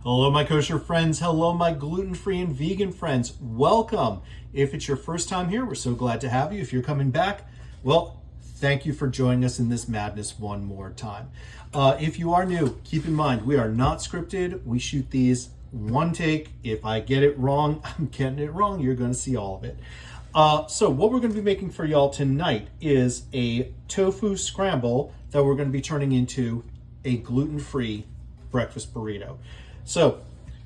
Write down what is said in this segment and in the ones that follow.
Hello, my kosher friends. Hello, my gluten-free and vegan friends. Welcome. If it's your first time here, we're so glad to have you. If you're coming back, well, thank you for joining us in this madness one more time. If you are new, keep in mind, we are not scripted. We shoot these one take. If I get it wrong, I'm getting it wrong. You're going to see all of it. So what we're going to be making for y'all tonight is a tofu scramble that we're going to be turning into a gluten-free breakfast burrito. So,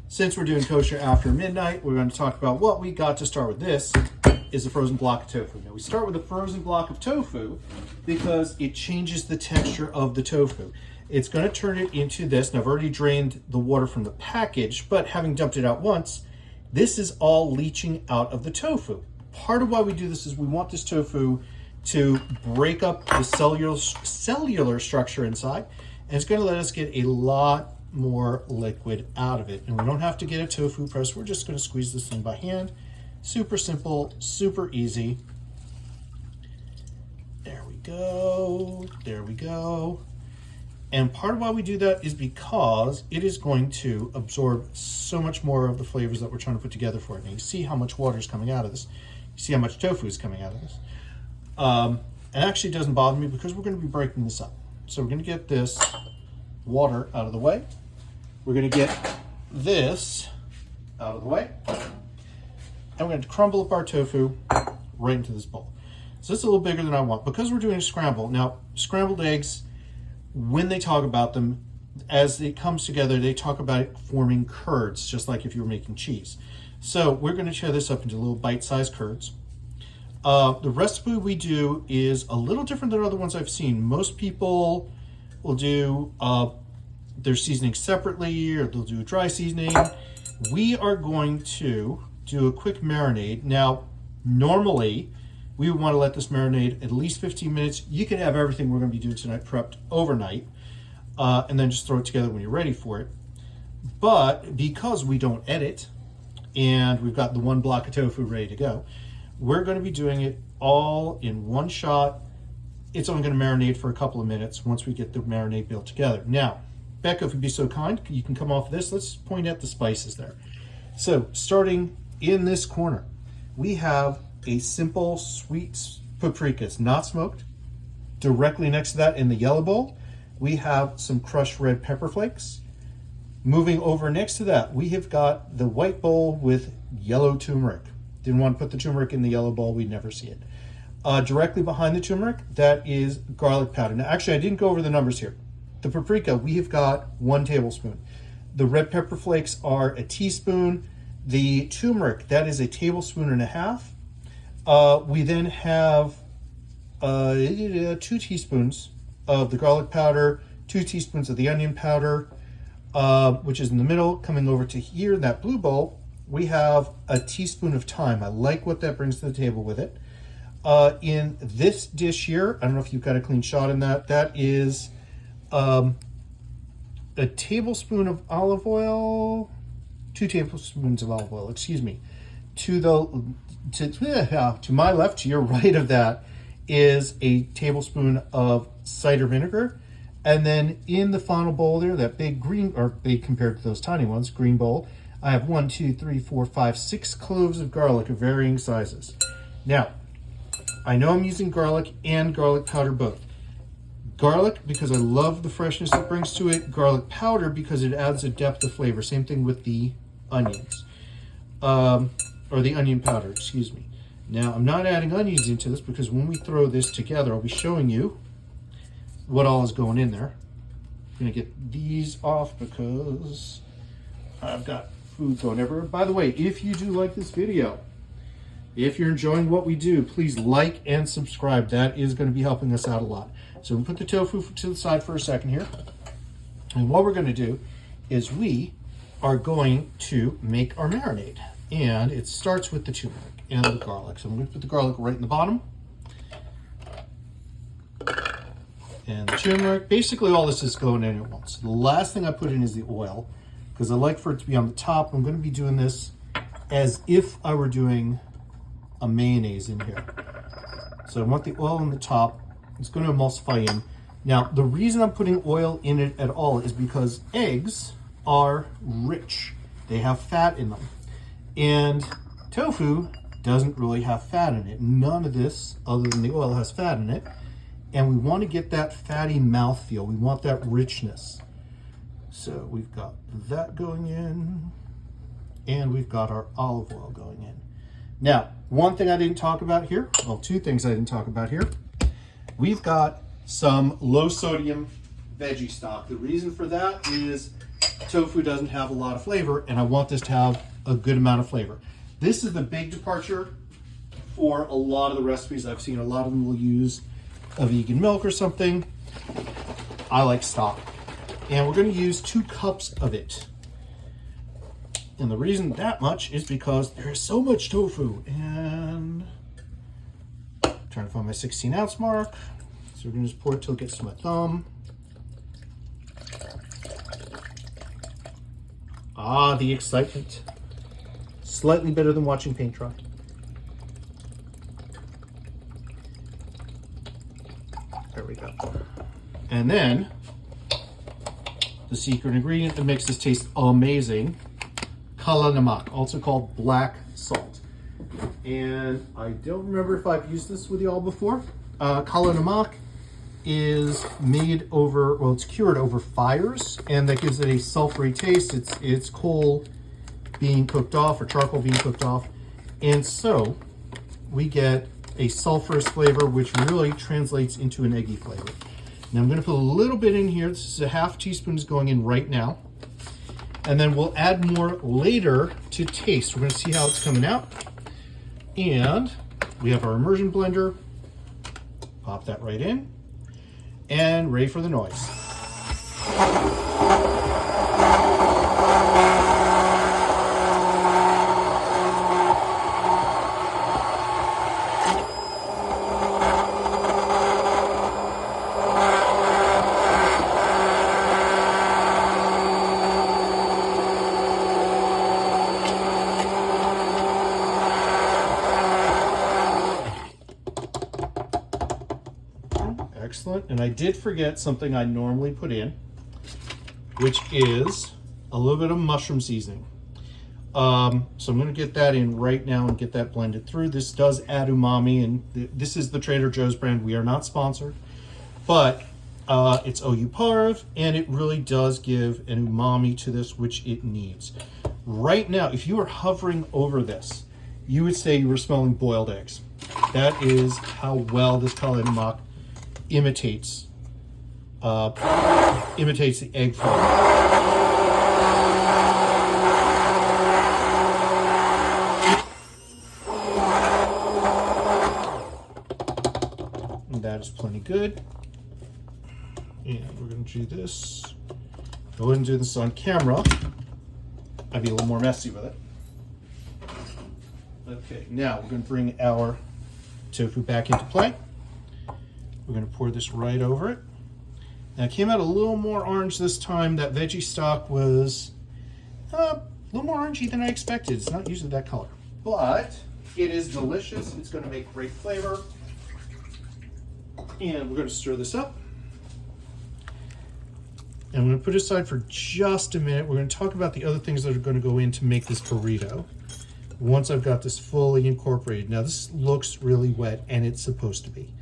since we're doing kosher after midnight, we're going to talk about what we got to start with. This is a frozen block of tofu. Now, we start with a frozen block of tofu because it changes the texture of the tofu. It's going to turn it into this, and I've already drained the water from the package, but having dumped it out once, this is all leaching out of the tofu. Part of why we do this is we want this tofu to break up the cellular structure inside, and it's going to let us get a lot more liquid out of it. And we don't have to get a tofu press. We're just going to squeeze this thing by hand. Super simple, super easy. There we go. There we go. And part of why we do that is because it is going to absorb so much more of the flavors that we're trying to put together for it. Now you see how much water is coming out of this. You see how much tofu is coming out of this. It actually doesn't bother me because we're going to be breaking this up. So we're going to get this water out of the way. We're going to get this out of the way. And we're going to crumble up our tofu right into this bowl. So it's a little bigger than I want because we're doing a scramble. Now, scrambled eggs, when they talk about them, as it comes together, they talk about it forming curds, just like if you were making cheese. So we're going to tear this up into little bite-sized curds. The recipe we do is a little different than other ones I've seen. Most people will do their seasoning separately, or they'll do a dry seasoning. We are going to do a quick marinade. Now, normally, we would want to let this marinade at least 15 minutes. You can have everything we're going to be doing tonight prepped overnight, and then just throw it together when you're ready for it. But because we don't edit, and we've got the one block of tofu ready to go, we're going to be doing it all in one shot. It's only going to marinate for a couple of minutes once we get the marinade built together. Now, Becca, if you'd be so kind, you can come off of this. Let's point out the spices there. So, starting in this corner, we have a simple sweet paprika. It's not smoked. Directly next to that in the yellow bowl, we have some crushed red pepper flakes. Moving over next to that, we have got the white bowl with yellow turmeric. Didn't want to put the turmeric in the yellow bowl. We'd never see it. Directly behind the turmeric, that is garlic powder. Now, actually, I didn't go over the numbers here. The paprika, we have got 1 tablespoon. The red pepper flakes are a teaspoon. The turmeric, that is a tablespoon and a half. We then have 2 teaspoons of the garlic powder, 2 teaspoons of the onion powder, which is in the middle. Coming over to here, that blue bowl, we have a teaspoon of thyme. I like what that brings to the table with it. In this dish here, I don't know if you've got a clean shot in that. That is a tablespoon of olive oil, 2 tablespoons of olive oil, excuse me. To my left, to your right of that, is a tablespoon of cider vinegar. And then in the final bowl there, that big green, or big compared to those tiny ones, green bowl, I have 1, 2, 3, 4, 5, 6 cloves of garlic of varying sizes. Now, I know I'm using garlic and garlic powder both. Garlic, because I love the freshness it brings to it. Garlic powder, because it adds a depth of flavor. Same thing with the onions. Or the onion powder, excuse me. Now, I'm not adding onions into this because when we throw this together, I'll be showing you what all is going in there. I'm going to get these off because I've got food going everywhere. By the way, if you do like this video, if you're enjoying what we do, please like and subscribe. That is going to be helping us out a lot. So we'll put the tofu to the side for a second here. And what we're going to do is we are going to make our marinade. And it starts with the turmeric and the garlic. So I'm going to put the garlic right in the bottom. And the turmeric. Basically all this is going in at once. The last thing I put in is the oil, because I like for it to be on the top. I'm going to be doing this as if I were doing a mayonnaise in here. So I want the oil on the top. It's going to emulsify in. Now, the reason I'm putting oil in it at all is because eggs are rich. They have fat in them. And tofu doesn't really have fat in it. None of this, other than the oil, has fat in it. And we want to get that fatty mouthfeel. We want that richness. So we've got that going in, and we've got our olive oil going in. Now, one thing I didn't talk about here, well, two things I didn't talk about here. We've got some low sodium veggie stock. The reason for that is tofu doesn't have a lot of flavor, and I want this to have a good amount of flavor. This is the big departure for a lot of the recipes I've seen. A lot of them will use a vegan milk or something. I like stock. And we're going to use 2 cups of it. And the reason that much is because there's so much tofu. And I'm trying to find my 16-ounce mark. So we're going to just pour it till it gets to my thumb. Ah, the excitement. Slightly better than watching paint dry. There we go. And then the secret ingredient that makes this taste amazing, kala namak, also called black salt. And I don't remember if I've used this with y'all before. Kala namak is made over, well, it's cured over fires, and that gives it a sulfury taste. It's coal being cooked off, or charcoal being cooked off. And so we get a sulfurous flavor, which really translates into an eggy flavor. Now I'm going to put a little bit in here. This is a half teaspoon is going in right now. And then we'll add more later to taste. We're going to see how it's coming out. And we have our immersion blender. Pop that right in. And ready for the noise. Excellent. And I did forget something I normally put in, which is a little bit of mushroom seasoning. So I'm going to get that in right now and get that blended through. This does add umami, and this is the Trader Joe's brand. We are not sponsored, but it's OU Parv, and it really does give an umami to this, which it needs. Right now, if you were hovering over this, you would say you were smelling boiled eggs. That is how well this kala namak imitates the egg flavor. And that is plenty good. And we're going to do this. Go ahead and do this on camera. I'd be a little more messy with it. Okay, now we're going to bring our tofu back into play. We're going to pour this right over it. Now, it came out a little more orange this time. That veggie stock was a little more orangey than I expected. It's not usually that color, but it is delicious. It's going to make great flavor. And we're going to stir this up. And I'm going to put it aside for just a minute. We're going to talk about the other things that are going to go in to make this burrito once I've got this fully incorporated. Now, this looks really wet, and it's supposed to be.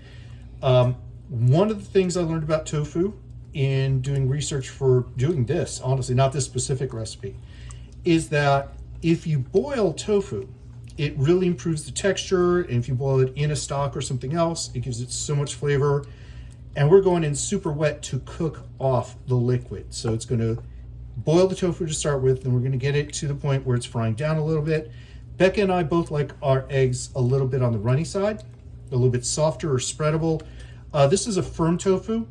One of the things I learned about tofu in doing research for doing this, honestly, not this specific recipe, is that if you boil tofu, it really improves the texture. And if you boil it in a stock or something else, it gives it so much flavor. And we're going in super wet to cook off the liquid. So it's going to boil the tofu to start with, and we're going to get it to the point where it's frying down a little bit. Becca and I both like our eggs a little bit on the runny side, a little bit softer or spreadable. This is a firm tofu.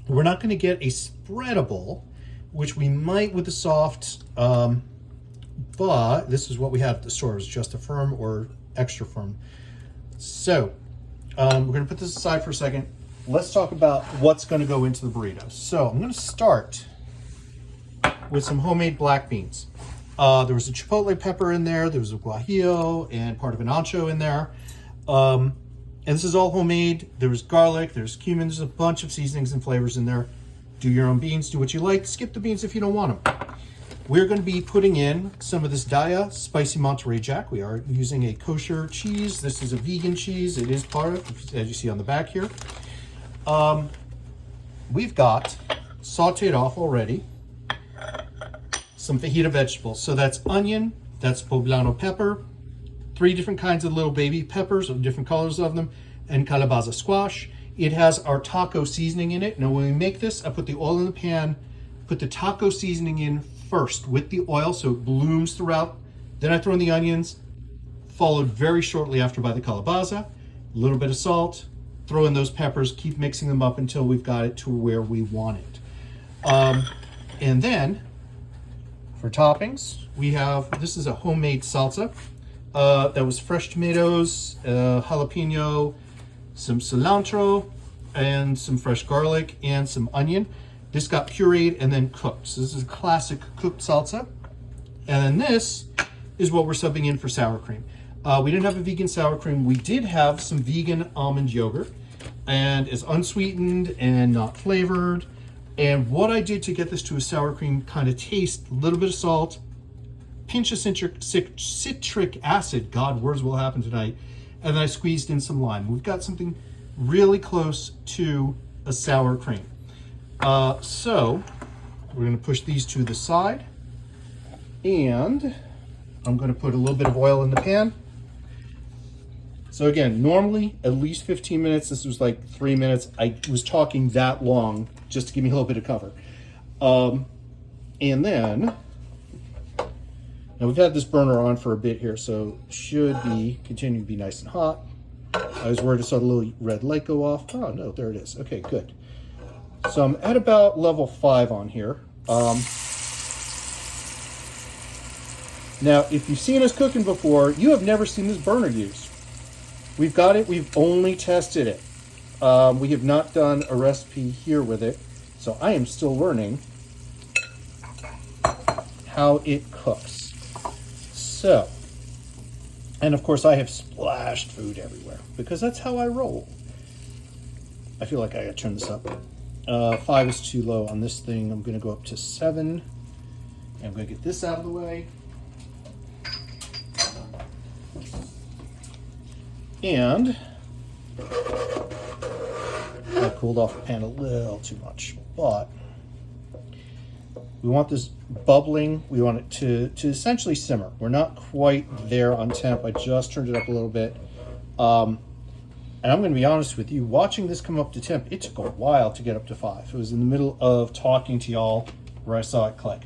We're not going to get a spreadable, which we might with the soft, but this is what we have at the store. It's just a firm or extra firm. So we're going to put this aside for a second. Let's talk about what's going to go into the burrito. So I'm going to start with some homemade black beans. There was a chipotle pepper in there. There was a guajillo and part of an ancho in there. And this is all homemade. There's garlic, there's cumin, there's a bunch of seasonings and flavors in there. Do your own beans, do what you like. Skip the beans if you don't want them. we're going to be putting in some of this Daya Spicy Monterey Jack. We are using a kosher cheese. This is a vegan cheese. It is part of, as you see on the back here. We've got sauteed off already some fajita vegetables. So that's onion, that's poblano pepper, 3 different kinds of little baby peppers of different colors of them, and calabaza squash. It has our taco seasoning in it. Now when we make this, I put the oil in the pan, put the taco seasoning in first with the oil so it blooms throughout. Then I throw in the onions, followed very shortly after by the calabaza, a little bit of salt, throw in those peppers, keep mixing them up until we've got it to where we want it. And then for toppings, we have, this is a homemade salsa that was fresh tomatoes, jalapeno, some cilantro, and some fresh garlic, and some onion. This got pureed and then cooked. So this is a classic cooked salsa. And then this is what we're subbing in for sour cream. We didn't have a vegan sour cream. We did have some vegan almond yogurt, and it's unsweetened and not flavored. And what I did to get this to a sour cream kind of taste, a little bit of salt, pinch of citric acid, God, words will happen tonight, and then I squeezed in some lime. We've got something really close to a sour cream. So we're going to push these to the side, and I'm going to put a little bit of oil in the pan. So again, normally at least 15 minutes. This was like 3 minutes. I was talking that long just to give me a little bit of cover. And then, now we've had this burner on for a bit here, so should be continue to be nice and hot. I was worried I saw the little red light go off. Oh no, there it is. Okay, good. So I'm at about level 5 on here. Now, if you've seen us cooking before, you have never seen this burner used. We've got it, we've only tested it. We have not done a recipe here with it, so I am still learning how it cooks. So, and of course I have splashed food everywhere because that's how I roll. I feel like I gotta turn this up. 5 is too low on this thing. I'm gonna go up to 7. And I'm gonna get this out of the way. And I cooled off the pan a little too much, but we want this bubbling. We want it to essentially simmer. We're not quite there on temp. I just turned it up a little bit. And I'm going to be honest with you, watching this come up to temp, it took a while to get up to 5. It was in the middle of talking to y'all where I saw it click.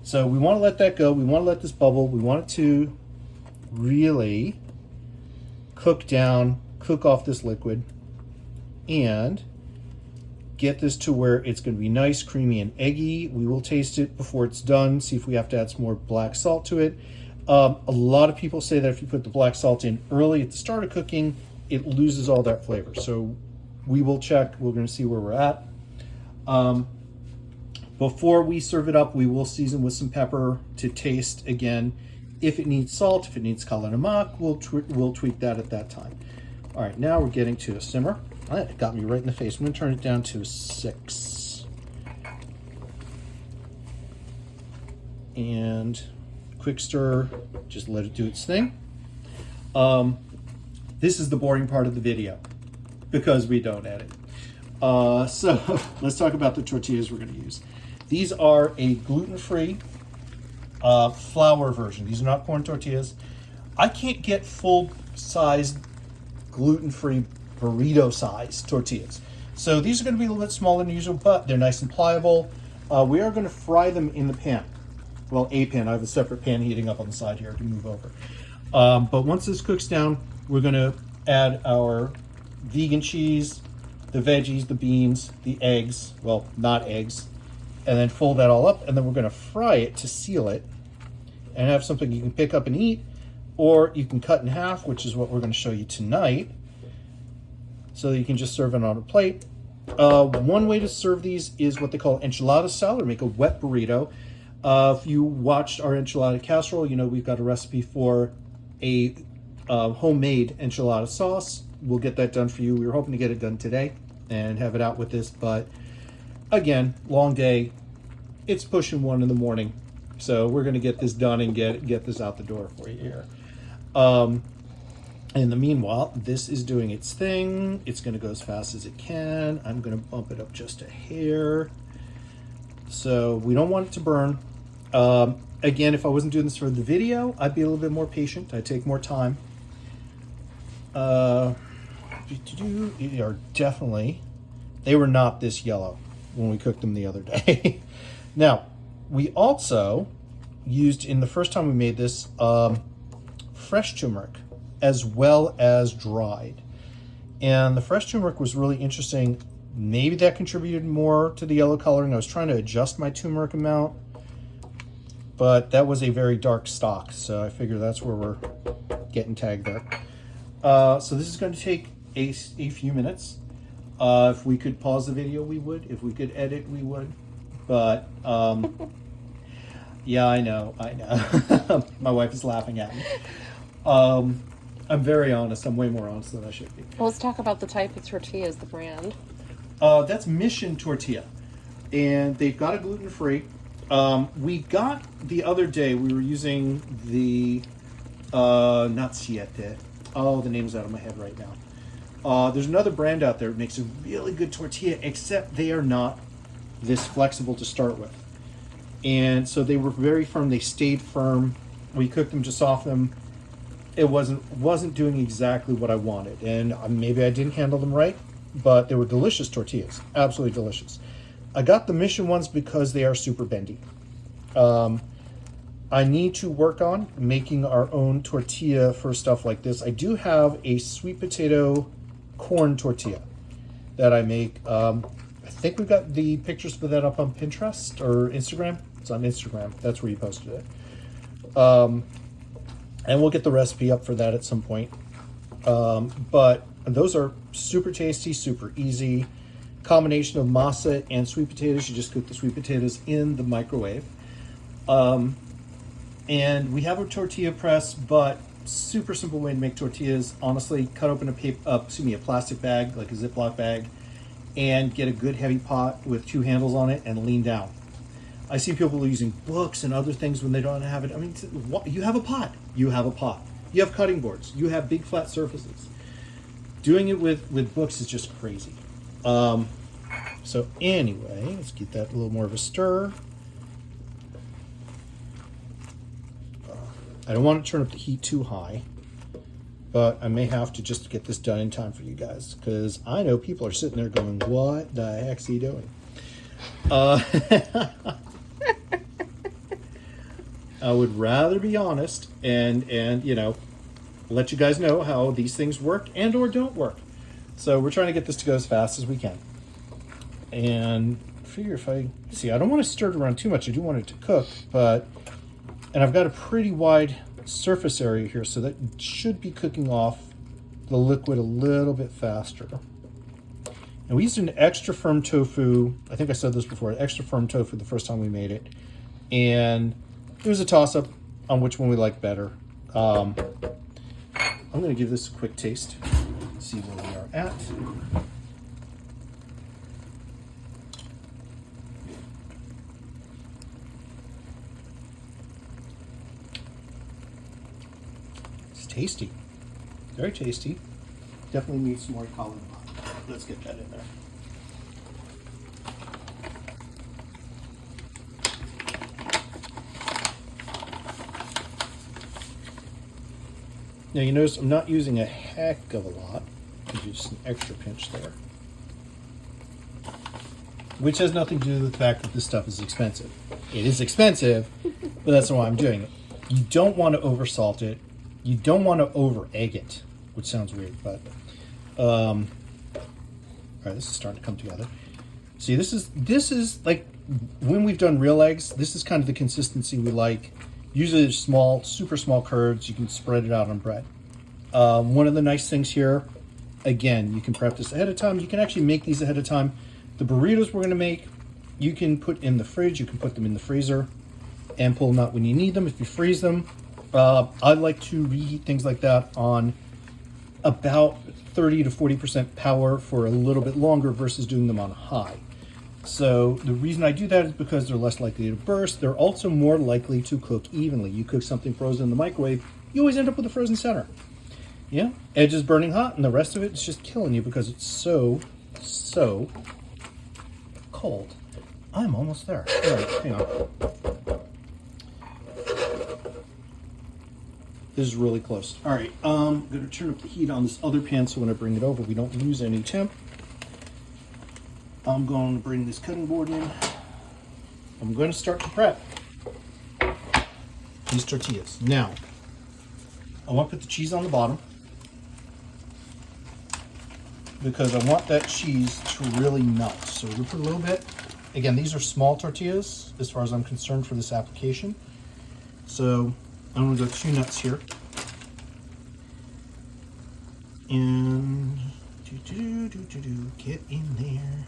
So we want to let that go. We want to let this bubble. We want it to really cook down, cook off this liquid, and get this to where it's going to be nice, creamy, and eggy. We will taste it before it's done, see if we have to add some more black salt to it. A lot of people say that if you put the black salt in early at the start of cooking, it loses all that flavor. So we will check. We're going to see where we're at. Before we serve it up, we will season with some pepper to taste again. If it needs salt, if it needs kala namak, we'll tweak that at that time. All right, now we're getting to a simmer. It got me right in the face. I'm going to turn it down to a 6. And quick stir, just let it do its thing. This is the boring part of the video because we don't edit. So let's talk about the tortillas we're going to use. These are a gluten-free flour version. These are not corn tortillas. I can't get full-size gluten-free burrito size tortillas. So these are going to be a little bit smaller than usual, but they're nice and pliable. We are going to fry them in the pan. Well, a pan. I have a separate pan heating up on the side here to move over. But once this cooks down, we're going to add our vegan cheese, the veggies, the beans, the eggs, well, not eggs, and then fold that all up, and then we're going to fry it to seal it and have something you can pick up and eat, or you can cut in half, which is what we're going to show you tonight, so that you can just serve it on a plate. One way to serve these is what they call enchilada style, or make a wet burrito. If you watched our enchilada casserole, you know we've got a recipe for a homemade enchilada sauce. We'll get that done for you. We were hoping to get it done today and have it out with this, but again, long day. It's pushing 1 in the morning. So we're going to get this done and get this out the door for you here. In the meanwhile, this is doing its thing. It's going to go as fast as it can. I'm going to bump it up just a hair. So we don't want it to burn. Again, if I wasn't doing this for the video, I'd be a little bit more patient. I'd take more time. They were not this yellow when we cooked them the other day. Now, we also used, in the first time we made this, fresh turmeric as well as dried. And the fresh turmeric was really interesting. Maybe that contributed more to the yellow coloring. I was trying to adjust my turmeric amount, but that was a very dark stock, so I figure that's where we're getting tagged there. So this is going to take a few minutes. If we could pause the video, we would. If we could edit, we would. But yeah, I know. My wife is laughing at me. I'm very honest. I'm way more honest than I should be. Well, let's talk about the type of tortillas, the brand. That's Mission Tortilla, and they've got a gluten-free. We got the other day, we were using the, not Siete. Oh, the name's out of my head right now. There's another brand out there that makes a really good tortilla, except they are not this flexible to start with. And so they were very firm. They stayed firm. We cooked them to soften them. It wasn't doing exactly what I wanted. And maybe I didn't handle them right, but they were delicious tortillas. Absolutely delicious. I got the Mission ones because they are super bendy. I need to work on making our own tortilla for stuff like this. I do have a sweet potato corn tortilla that I make. I think we've got the pictures for that up on Pinterest or Instagram. It's on Instagram. That's where you posted it. And we'll get the recipe up for that at some point. But those are super tasty, super easy. Combination of masa and sweet potatoes. You just cook the sweet potatoes in the microwave. And we have a tortilla press, but super simple way to make tortillas. Honestly, cut open a plastic bag, like a Ziploc bag, and get a good heavy pot with 2 handles on it and lean down. I see people using books and other things when they don't have it. I mean, you have a pot. You have a pot. You have cutting boards. You have big flat surfaces. Doing it with books is just crazy. So anyway, let's get that a little more of a stir. I don't want to turn up the heat too high, but I may have to just get this done in time for you guys, because I know people are sitting there going, what the heck's he doing? I would rather be honest and let you guys know how these things work and or don't work. So we're trying to get this to go as fast as we can. And figure I don't want to stir it around too much. I do want it to cook, and I've got a pretty wide surface area here, so that should be cooking off the liquid a little bit faster. And we used an extra firm tofu. I think I said this before, extra firm tofu the first time we made it. And it was a toss-up on which one we like better. I'm going to give this a quick taste, see where we are at. It's tasty. Very tasty. Definitely needs some more color. Let's get that in there. Now you notice I'm not using a heck of a lot. Just an extra pinch there. Which has nothing to do with the fact that this stuff is expensive. It is expensive, but that's why I'm doing it. You don't want to oversalt it. You don't want to over egg it, which sounds weird, but all right, this is starting to come together. See, this is like when we've done real eggs, this is kind of the consistency we like. Usually they're small, super small curds. You can spread it out on bread. One of the nice things here, again, you can prep this ahead of time. You can actually make these ahead of time. The burritos we're going to make, you can put in the fridge. You can put them in the freezer and pull them out when you need them if you freeze them. I like to reheat things like that on about 30 to 40% power for a little bit longer versus doing them on high. So the reason I do that is because they're less likely to burst. They're also more likely to cook evenly. You cook something frozen in the microwave, you always end up with a frozen center. Yeah, edge is burning hot, and the rest of it is just killing you because it's so cold. I'm almost there. All right, hang on. This is really close. All right, I'm going to turn up the heat on this other pan so when I bring it over, we don't lose any temp. I'm going to bring this cutting board in. I'm going to start to prep these tortillas. Now, I want to put the cheese on the bottom because I want that cheese to really melt. So we're going to put a little bit. Again, these are small tortillas as far as I'm concerned for this application. So I'm going to go 2 nuts here. And get in there.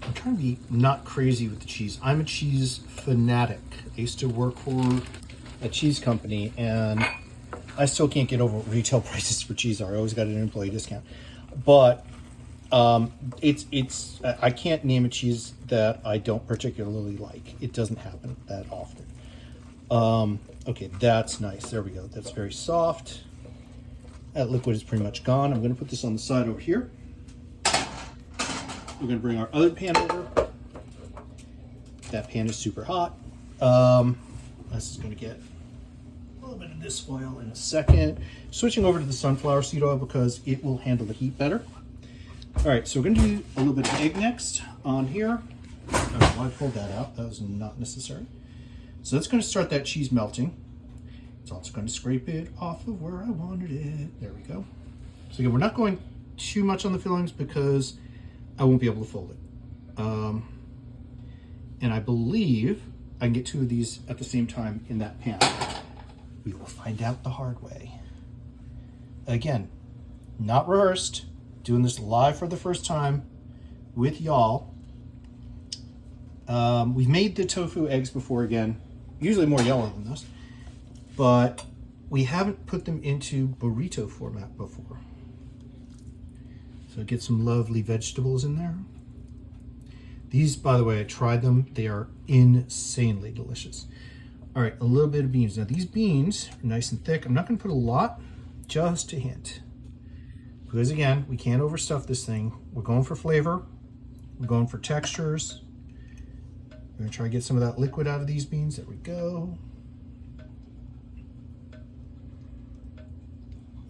I'm trying to be not crazy with the cheese. I'm a cheese fanatic. I used to work for a cheese company, and I still can't get over what retail prices for cheese are. I always got an employee discount. But I can't name a cheese that I don't particularly like. It doesn't happen that often. Okay, that's nice. There we go. That's very soft. That liquid is pretty much gone. I'm going to put this on the side over here. We're going to bring our other pan over. That pan is super hot. This is going to get a little bit of this oil in a second. Switching over to the sunflower seed oil because it will handle the heat better. All right, so we're going to do a little bit of egg next on here. Oh, I pulled that out. That was not necessary. So that's going to start that cheese melting. It's also going to scrape it off of where I wanted it. There we go. So again, we're not going too much on the fillings because I won't be able to fold it. And I believe I can get 2 of these at the same time in that pan. We will find out the hard way. Again, not rehearsed, doing this live for the first time with y'all. We've made the tofu eggs before again, usually more yellow than this, but we haven't put them into burrito format before. So get some lovely vegetables in there. These, by the way, I tried them. They are insanely delicious. All right, a little bit of beans. Now these beans are nice and thick. I'm not gonna put a lot, just a hint. Because again, we can't overstuff this thing. We're going for flavor. We're going for textures. We're gonna try to get some of that liquid out of these beans. There we go.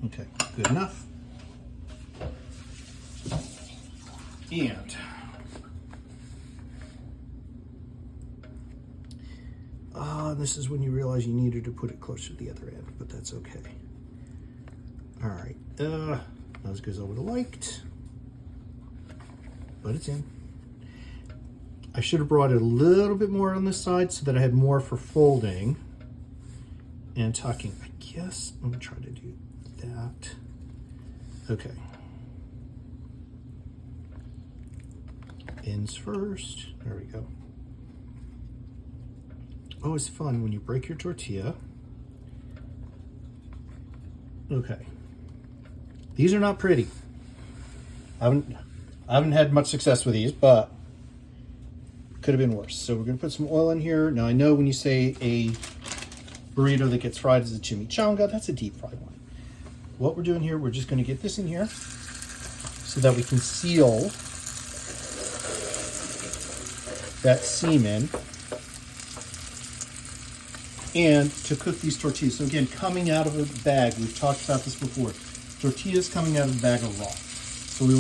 Okay, good enough. And this is when you realize you needed to put it closer to the other end, but that's okay. All right, not as good as I would have liked, but it's in. I should have brought it a little bit more on this side so that I had more for folding and tucking. I guess I'm gonna try to do that. Okay. Ends first. There we go. Oh, it's fun when you break your tortilla. Okay. These are not pretty. I haven't had much success with these, but could have been worse. So we're gonna put some oil in here. Now I know when you say a burrito that gets fried is a chimichanga, that's a deep fried one. What we're doing here, we're just gonna get this in here so that we can seal that seam in and to cook these tortillas. So again, coming out of a bag, we've talked about this before, tortillas coming out of a bag are raw. So we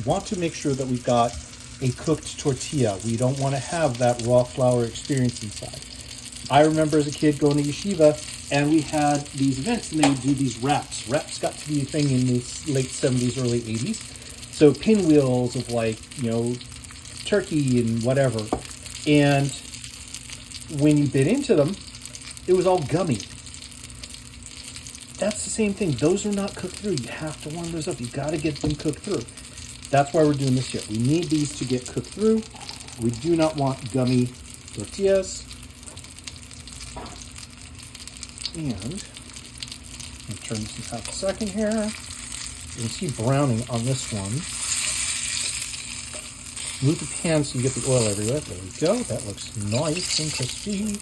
want to make sure that we've got a cooked tortilla. We don't want to have that raw flour experience inside. I remember as a kid going to yeshiva and we had these events and they would do these wraps. Wraps got to be a thing in the late 70s, early 80s. So pinwheels of turkey and whatever. And when you bit into them, it was all gummy. That's the same thing. Those are not cooked through. You have to warm those up. You got to get them cooked through. That's why we're doing this here. We need these to get cooked through. We do not want gummy tortillas. And I'm turn this in half a second here. You can see browning on this one. Move the pan so you get the oil everywhere. There we go. That looks nice and crispy.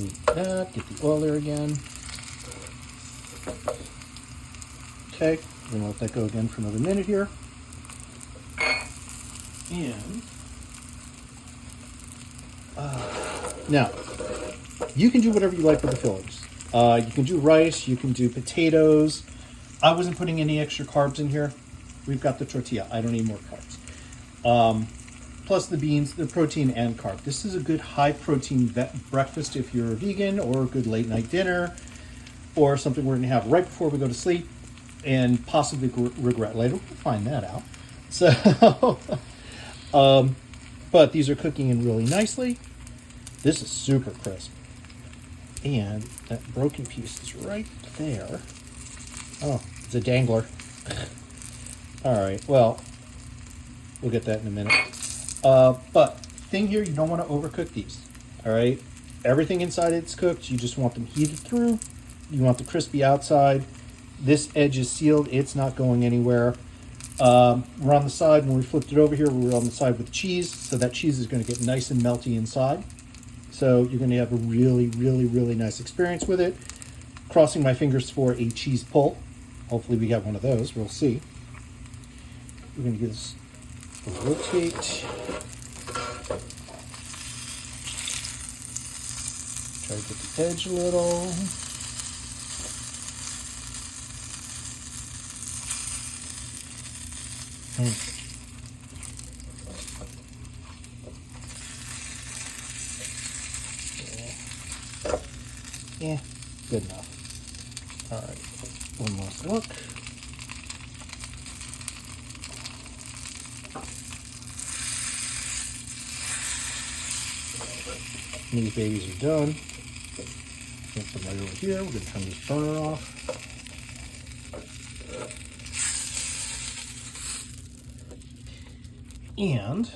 Move that. Get the oil there again. Okay. We're going to let that go again for another minute here. And now, you can do whatever you like with the fillings. You can do rice, you can do potatoes. I wasn't putting any extra carbs in here. We've got the tortilla. I don't need more carbs. Plus the beans, the protein and carb. This is a good high protein breakfast if you're a vegan, or a good late night dinner, or something we're going to have right before we go to sleep and possibly regret later. We'll find that out. So, but these are cooking in really nicely. This is super crisp. And that broken piece is right there. Oh, it's a dangler. All right, well, we'll get that in a minute. But thing here, you don't want to overcook these. All right, everything inside it's cooked. You just want them heated through. You want the crispy outside. This edge is sealed. It's not going anywhere. We're on the side. When we flipped it over here, we were on the side with cheese. So that cheese is going to get nice and melty inside. So you're going to have a really, really, really nice experience with it. Crossing my fingers for a cheese pull. Hopefully we got one of those. We'll see. We're going to give this a rotate. Try to get the edge a little. Yeah, good enough. All right, one last look. These babies are done. Get them right over here. We're going to turn this burner off. And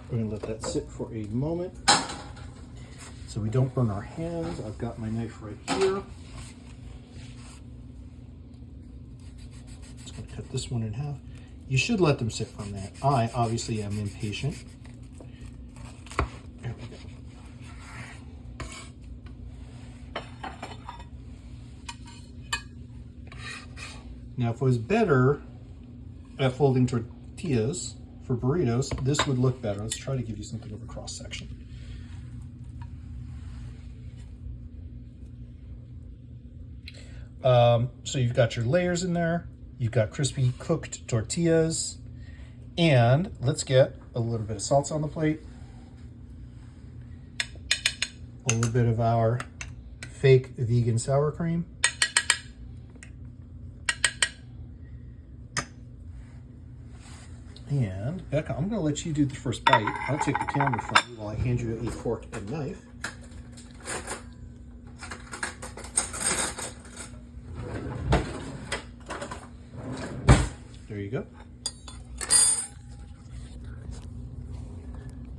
we're going to let that sit for a moment so we don't burn our hands. I've got my knife right here. Just going to cut this one in half. You should let them sit for a minute. I obviously am impatient. There we go. Now, if it was better at folding tortillas for burritos, this would look better. Let's try to give you something of a cross section. So you've got your layers in there. You've got crispy cooked tortillas. And let's get a little bit of salsa on the plate. A little bit of our fake vegan sour cream. And Becca, I'm going to let you do the first bite. I'll take the camera from you while I hand you a fork and knife. There you go.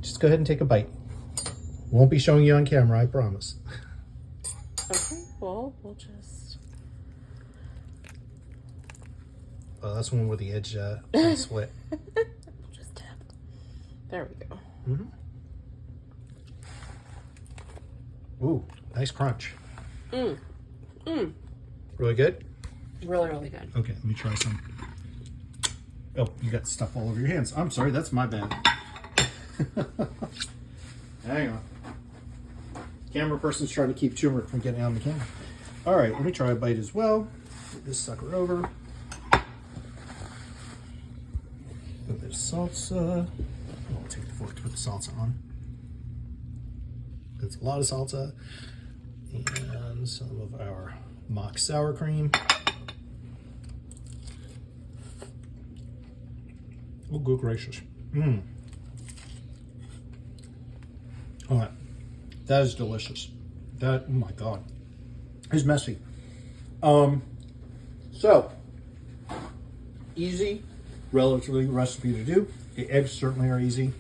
Just go ahead and take a bite. Won't be showing you on camera, I promise. Okay, well, we'll just... Oh, that's one where the edge split. just tap. There we go. Mm-hmm. Ooh, nice crunch. Really good? Really, really good. Okay, let me try some. Oh, you got stuff all over your hands. I'm sorry, that's my bad. Hang on. Camera person's trying to keep turmeric from getting on the camera. All right, let me try a bite as well. Get this sucker over. A bit of salsa. I'll take the fork to put the salsa on. That's a lot of salsa. And some of our mock sour cream. Oh, good gracious. All right. That is delicious. That, oh my God. It's messy. So, easy, relatively recipe to do. The eggs certainly are easy.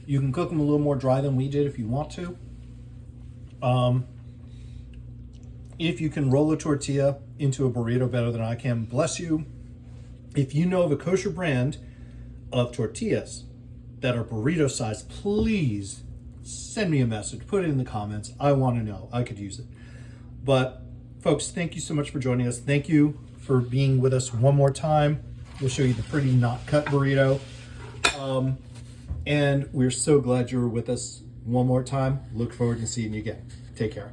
You can cook them a little more dry than we did if you want to. if you can roll a tortilla into a burrito better than I can, bless you. If you know of a kosher brand of tortillas that are burrito sized, please send me a message. Put it in the comments. I want to know. I could use it. But folks, thank you so much for joining us. Thank you for being with us one more time. We'll show you the pretty not cut burrito. And we're so glad you were with us one more time. Look forward to seeing you again. Take care.